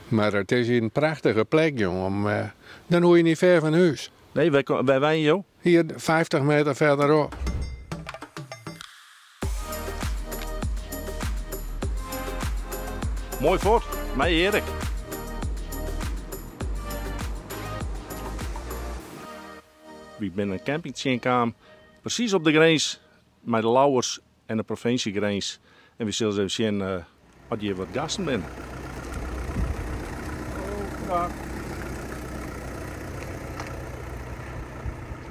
Maar het is hier een prachtige plek, jongen. Dan hoor je niet ver van huis. Nee, wij wijnen jou. Hier 50 meter verderop. Mooi fort. Mij Erik. Ik ben een campingtje precies op de grens met de Lauwers en de provinciegrens. En we zullen even zien wat hier wat gasten zijn.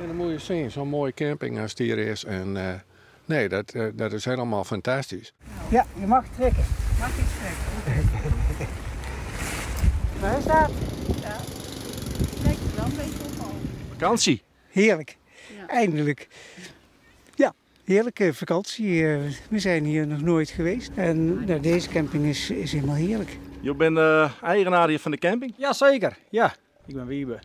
En dan moet je zien, zo'n mooie camping als het hier is. En nee, dat is helemaal fantastisch. Ja, je mag trekken. Mag iets trekken. Waar is dat? Ja. Kijk, wel een beetje opval. Vakantie. Heerlijk. Ja. Eindelijk. Ja, heerlijke vakantie. We zijn hier nog nooit geweest. En nou, deze camping is helemaal heerlijk. Je bent de eigenaar hier van de camping. Jazeker, ja. Ik ben Wiebe.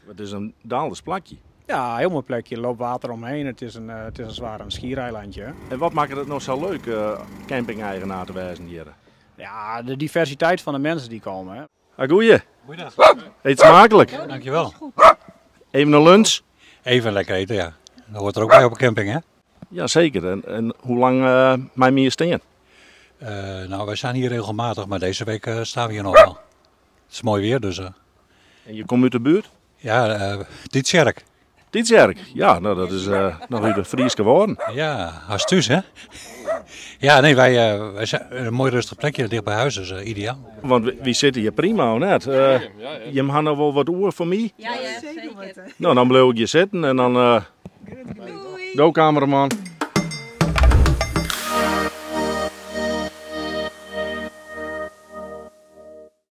Het is een Daalders plakje. Ja, heel mooi plekje. Er loopt water omheen. Het is een zwaar een schiereilandje. Hè. En wat maakt het nou zo leuk, camping-eigenaar te wijzen hier? Ja, de diversiteit van de mensen die komen. Hè. Goeie. Goeiedag. Eet smakelijk. Dankjewel. Even een lunch. Even lekker eten, ja. Dat hoort er ook bij op een camping, hè? Jazeker. En hoe lang mij meer staan? Nou, wij staan hier regelmatig, maar deze week staan we hier nog wel. Het is mooi weer, dus... En je komt uit de buurt? Ja, Dietsjerk. Dietsjerk. Ja, nou dat is nog uit de Fries geworden. Ja, astuus, hè? Ja, nee, wij zijn een mooi rustig plekje dicht bij huis, dus ideaal. Want we zitten hier prima, of net? Je hebt nog wel wat oor voor mij? Ja, zeker. Nou, dan blijf ik je zitten en dan... Doei. Doei, cameraman.